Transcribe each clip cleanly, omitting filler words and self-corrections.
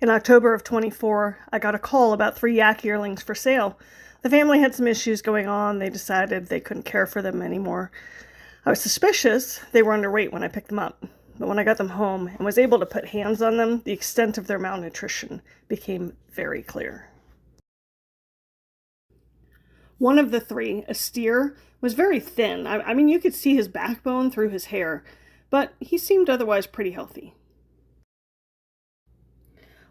In October of 24, I got a call about 3 yak yearlings for sale. The family had some issues going on. They decided they couldn't care for them anymore. I was suspicious they were underweight when I picked them up, but when I got them home and was able to put hands on them, the extent of their malnutrition became very clear. One of the 3, a steer, was very thin. I mean, you could see his backbone through his hair, but he seemed otherwise pretty healthy.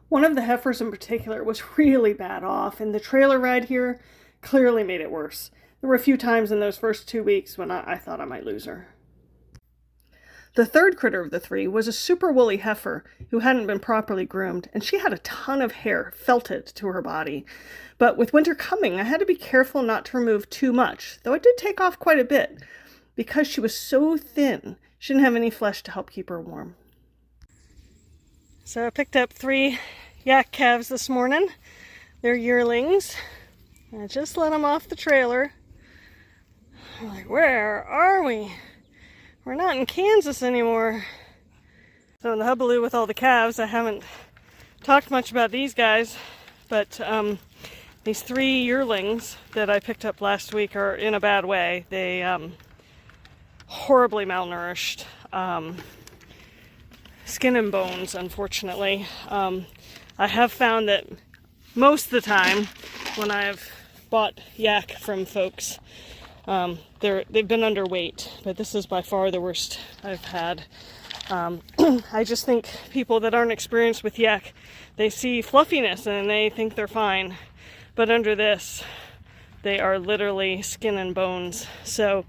One of the heifers in particular was really bad off, and the trailer ride here clearly made it worse. There were a few times in those first 2 weeks when I thought I might lose her. The third critter of the 3 was a super woolly heifer who hadn't been properly groomed, and she had a ton of hair felted to her body. But with winter coming, I had to be careful not to remove too much, though I did take off quite a bit. Because she was so thin, she didn't have any flesh to help keep her warm. So I picked up 3 yak calves this morning. They're yearlings. I just let them off the trailer. I'm like, where are we? We're not in Kansas anymore. So in the hubbub with all the calves, I haven't talked much about these guys, but these 3 yearlings that I picked up last week are in a bad way. They horribly malnourished. Skin and bones, unfortunately. I have found that most of the time when I've bought yak from folks, they've been underweight, but this is by far the worst I've had. I just think people that aren't experienced with yak, they see fluffiness and they think they're fine, but under this, they are literally skin and bones. So,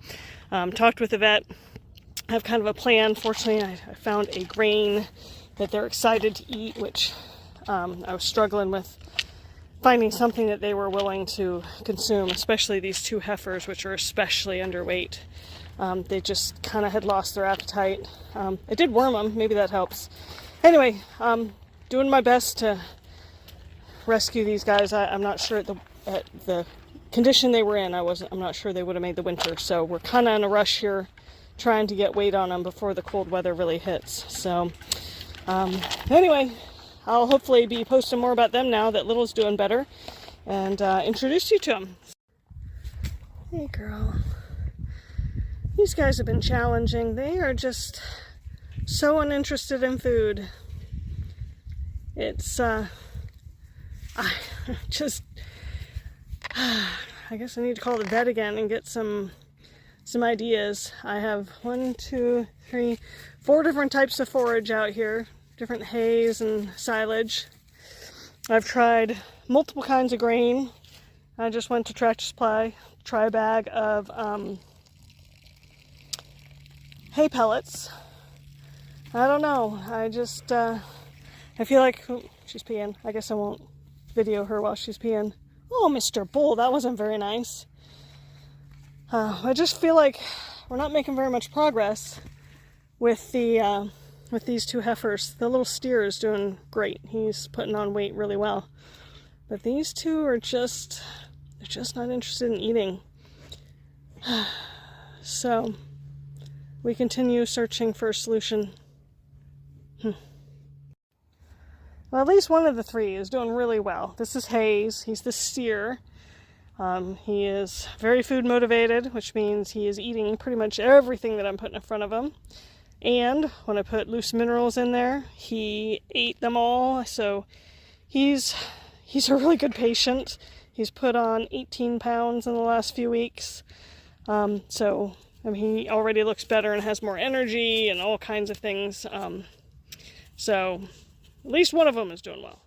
talked with the vet. I have kind of a plan. Fortunately, I found a grain that they're excited to eat, which I was struggling with finding something that they were willing to consume, especially these 2 heifers, which are especially underweight. They just kind of had lost their appetite. It did worm them. Maybe that helps. Anyway, doing my best to rescue these guys. I'm not sure at the condition they were in. I'm not sure they would have made the winter. So we're kind of in a rush here, trying to get weight on them before the cold weather really hits. So anyway, I'll hopefully be posting more about them now that Little's doing better, and introduce you to them. Hey girl. These guys have been challenging. They are just so uninterested in food. It's I guess I need to call the vet again and get some ideas. I have 1, 2, 3, 4 different types of forage out here, different hays and silage. I've tried multiple kinds of grain. I just went to Tractor Supply, try a bag of hay pellets. I don't know. I just I feel like she's peeing. I guess I won't video her while she's peeing. Oh, Mr. Bull, that wasn't very nice. I just feel like we're not making very much progress with these 2 heifers. The little steer is doing great. He's putting on weight really well. But these 2 are just not interested in eating. So we continue searching for a solution. Well, at least one of the 3 is doing really well. This is Hayes. He's the steer. He is very food motivated, which means he is eating pretty much everything that I'm putting in front of him. And when I put loose minerals in there, he ate them all. So he's a really good patient. He's put on 18 pounds in the last few weeks. So I mean, he already looks better and has more energy and all kinds of things. So at least one of them is doing well.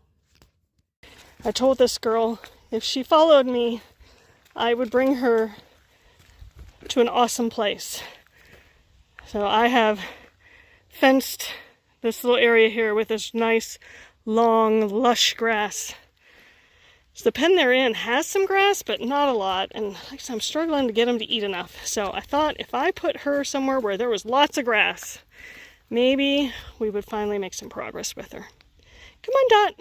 I told this girl if she followed me, I would bring her to an awesome place. So I have fenced this little area here with this nice, long, lush grass. So the pen they're in has some grass, but not a lot. And like I said, I'm struggling to get them to eat enough. So I thought if I put her somewhere where there was lots of grass, maybe we would finally make some progress with her. Come on, Dot.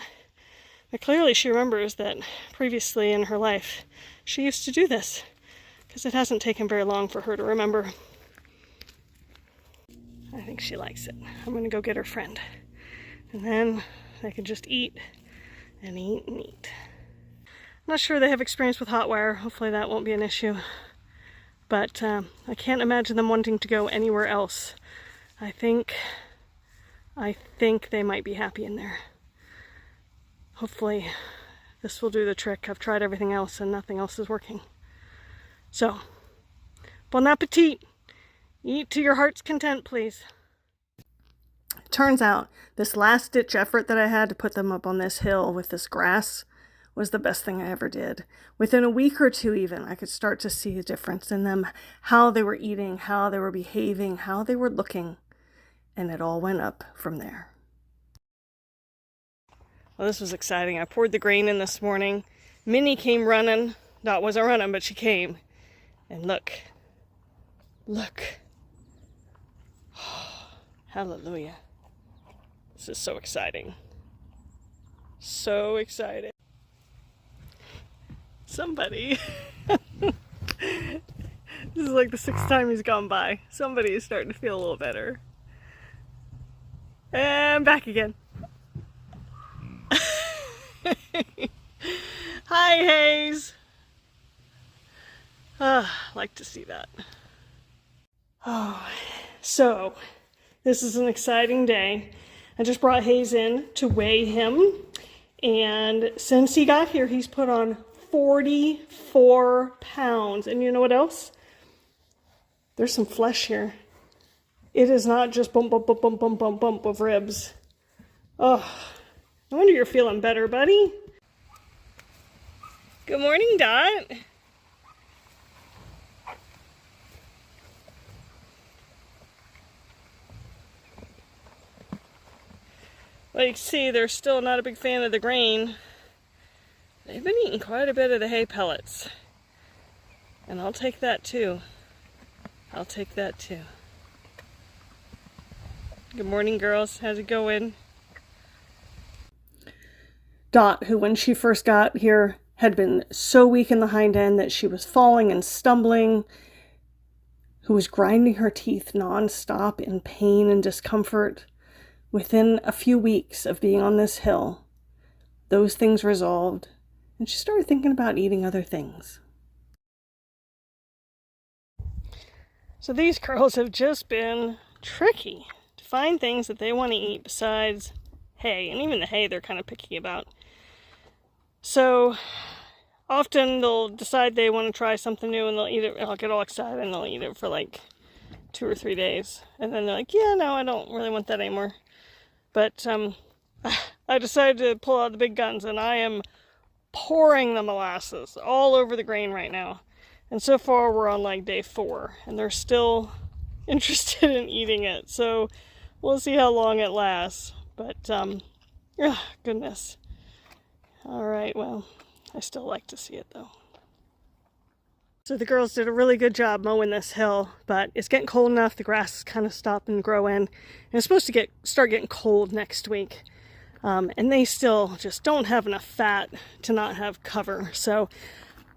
But clearly she remembers that previously in her life, she used to do this, because it hasn't taken very long for her to remember. I think she likes it. I'm going to go get her friend. And then they can just eat and eat and eat. I'm not sure they have experience with hot wire. Hopefully that won't be an issue. But I can't imagine them wanting to go anywhere else. I think they might be happy in there. Hopefully this will do the trick. I've tried everything else and nothing else is working. So, bon appetit. Eat to your heart's content, please. Turns out this last ditch effort that I had to put them up on this hill with this grass was the best thing I ever did. Within a week or two even, I could start to see a difference in them, how they were eating, how they were behaving, how they were looking, and it all went up from there. Well, this was exciting. I poured the grain in this morning. Minnie came running. Dot wasn't running, but she came. And look. Look. Hallelujah. This is so exciting. So excited. Somebody. This is like the 6th time he's gone by. Somebody is starting to feel a little better. And back again. Hi, Hayes. Like to see that. Oh, so this is an exciting day. I just brought Hayes in to weigh him, and since he got here, he's put on 44 pounds. And you know what else? There's some flesh here. It is not just bump, bump, bump, bump, bump, bump, bump of ribs. Oh, no wonder you're feeling better, buddy. Good morning, Dot. Well, you can see they're still not a big fan of the grain. They've been eating quite a bit of the hay pellets. And I'll take that too. I'll take that too. Good morning, girls. How's it going? Dot, who when she first got here had been so weak in the hind end that she was falling and stumbling, who was grinding her teeth nonstop in pain and discomfort. Within a few weeks of being on this hill, those things resolved, and she started thinking about eating other things. So these girls have just been tricky to find things that they want to eat besides hay, and even the hay they're kind of picky about. So often they'll decide they want to try something new and they'll eat it. I'll get all excited and they'll eat it for like 2 or 3 days, and then they're like, yeah, no, I don't really want that anymore. But I decided to pull out the big guns, and I am pouring the molasses all over the grain right now. And so far we're on like day 4, and they're still interested in eating it. So we'll see how long it lasts. But, goodness. All right, well, I still like to see it though. So the girls did a really good job mowing this hill, but it's getting cold enough, the grass is kind of stopping growing, and it's supposed to start getting cold next week. And they still just don't have enough fat to not have cover. So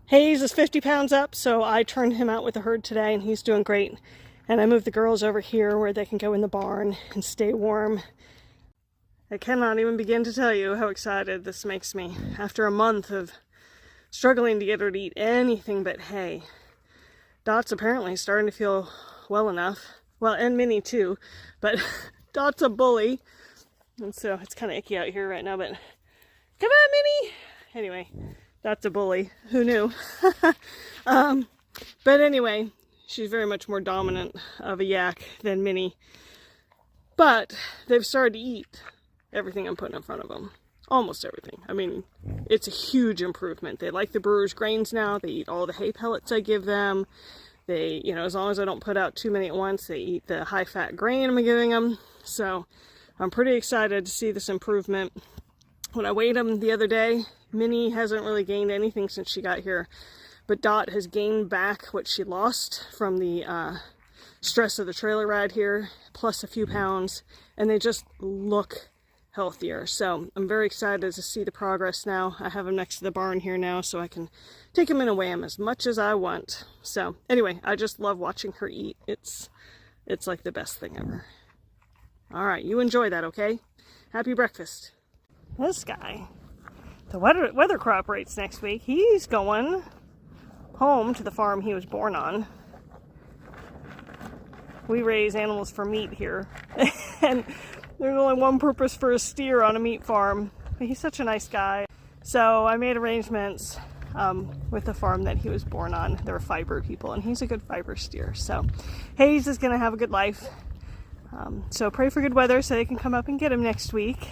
Hayes is 50 pounds up, so I turned him out with the herd today, and he's doing great. And I moved the girls over here where they can go in the barn and stay warm. I cannot even begin to tell you how excited this makes me. After a month of struggling to get her to eat anything but hay, Dot's apparently starting to feel well enough. Well, and Minnie too, but Dot's a bully. And so it's kind of icky out here right now, but come on, Minnie! Anyway, Dot's a bully. Who knew? But anyway, she's very much more dominant of a yak than Minnie. But they've started to eat everything I'm putting in front of them. Almost everything. I mean, it's a huge improvement. They like the brewer's grains now. They eat all the hay pellets I give them. They, as long as I don't put out too many at once, they eat the high-fat grain I'm giving them. So I'm pretty excited to see this improvement. When I weighed them the other day, Minnie hasn't really gained anything since she got here. But Dot has gained back what she lost from the stress of the trailer ride here, plus a few pounds. And they just look healthier. So I'm very excited to see the progress now. I have them next to the barn here now, so I can take them in and weigh them as much as I want. So anyway, I just love watching her eat. It's like the best thing ever. All right, you enjoy that, okay? Happy breakfast. This guy the weather cooperates next week, he's going home to the farm he was born on. We raise animals for meat here, and there's only one purpose for a steer on a meat farm. But he's such a nice guy. So I made arrangements with the farm that he was born on. They're fiber people, and he's a good fiber steer. So Hayes is going to have a good life. So pray for good weather so they can come up and get him next week.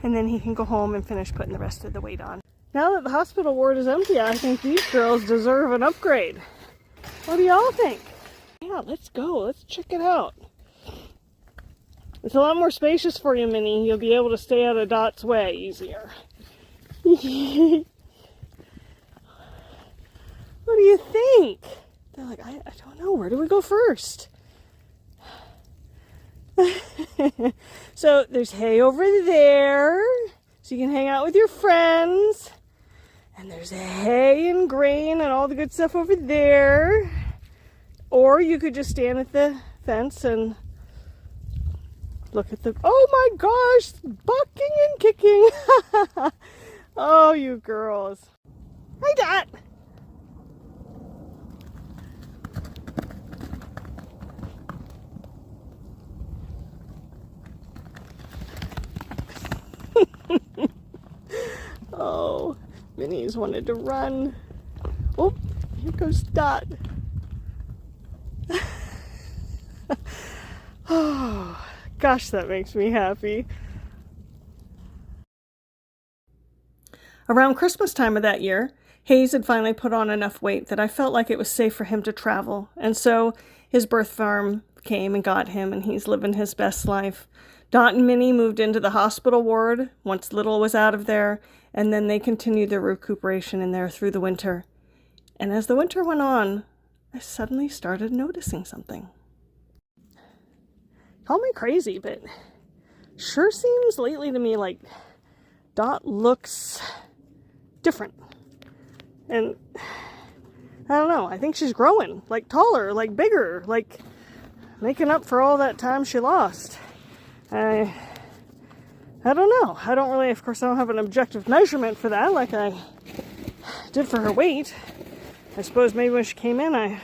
And then he can go home and finish putting the rest of the weight on. Now that the hospital ward is empty, I think these girls deserve an upgrade. What do y'all think? Yeah, let's go. Let's check it out. It's a lot more spacious for you, Minnie. You'll be able to stay out of Dot's way easier. What do you think? They're like, I don't know. Where do we go first? So there's hay over there, so you can hang out with your friends. And there's hay and grain and all the good stuff over there. Or you could just stand at the fence and look at the... Oh my gosh! Bucking and kicking! Oh, you girls. Hi, Dot! Oh, Minnie's wanted to run. Oh, here goes Dot. Oh, gosh, that makes me happy. Around Christmas time of that year, Hayes had finally put on enough weight that I felt like it was safe for him to travel. And so his birth farm came and got him, and he's living his best life. Dot and Minnie moved into the hospital ward once Little was out of there, and then they continued their recuperation in there through the winter. And as the winter went on, I suddenly started noticing something. Call me crazy, but sure seems lately to me like Dot looks different. And I don't know, I think she's growing, like taller, like bigger, like making up for all that time she lost. I don't know. I don't really, of course, I don't have an objective measurement for that like I did for her weight. I suppose maybe when she came in, I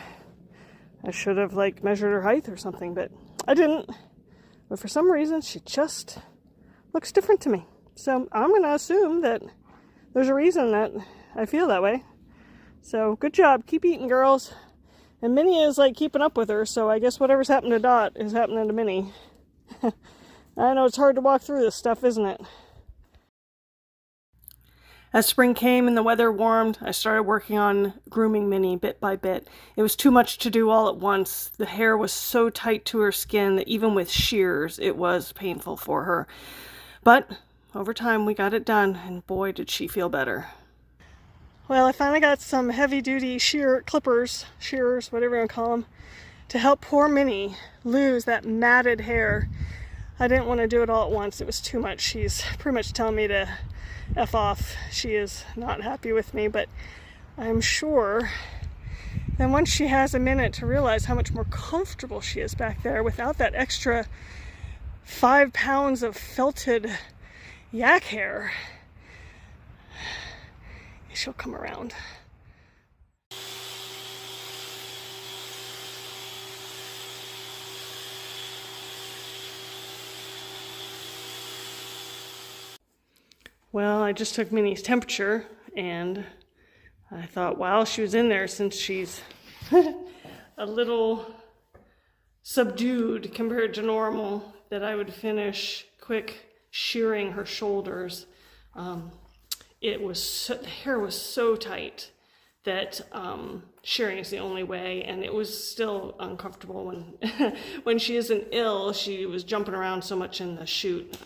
should have like measured her height or something, but I didn't. But for some reason, she just looks different to me. So I'm going to assume that there's a reason that I feel that way. So good job. Keep eating, girls. And Minnie is like keeping up with her, so I guess whatever's happened to Dot is happening to Minnie. I know it's hard to walk through this stuff, isn't it? As spring came and the weather warmed, I started working on grooming Minnie bit by bit. It was too much to do all at once. The hair was so tight to her skin that even with shears, it was painful for her. But over time, we got it done, and boy, did she feel better. Well, I finally got some heavy-duty shearers, whatever you want to call them, to help poor Minnie lose that matted hair. I didn't want to do it all at once. It was too much. She's pretty much telling me to F off. She is not happy with me, but I'm sure that once she has a minute to realize how much more comfortable she is back there without that extra 5 pounds of felted yak hair, she'll come around. Well, I just took Minnie's temperature, and I thought while she was in there, since she's a little subdued compared to normal, that I would finish quick shearing her shoulders. The hair was so tight that shearing is the only way, and it was still uncomfortable when when she isn't ill. She was jumping around so much in the chute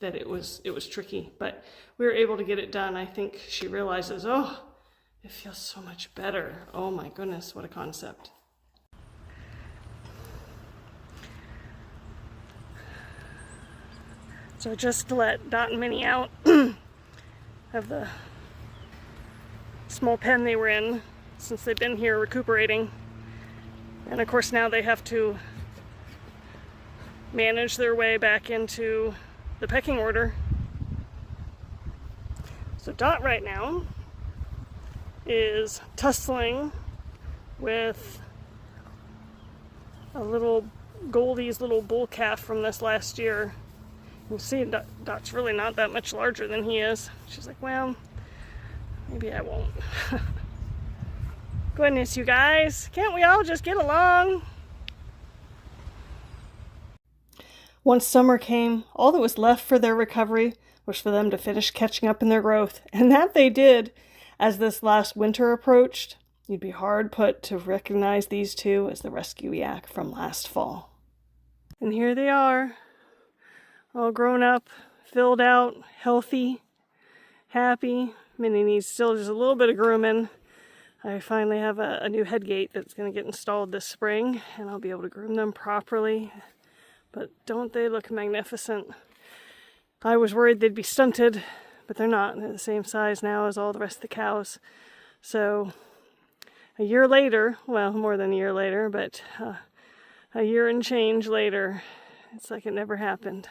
that it was tricky, but we were able to get it done. I think she realizes, oh, it feels so much better. Oh my goodness, what a concept. So just let Dot and Minnie out of the small pen they were in since they've been here recuperating. And of course now they have to manage their way back into the pecking order. So Dot right now is tussling with a little Goldie's little bull calf from this last year. You see Dot's really not that much larger than he is. She's like, well, maybe I won't. Goodness, you guys, can't we all just get along? Once summer came, all that was left for their recovery was for them to finish catching up in their growth, and that they did. As this last winter approached, you'd be hard put to recognize these two as the Rescue Yak from last fall. And here they are, all grown up, filled out, healthy, happy. Minnie needs still just a little bit of grooming. I finally have a new head gate that's going to get installed this spring, and I'll be able to groom them properly. But don't they look magnificent? I was worried they'd be stunted, but they're not. They're the same size now as all the rest of the cows. So a year later, well, more than a year later, but a year and change later, it's like it never happened.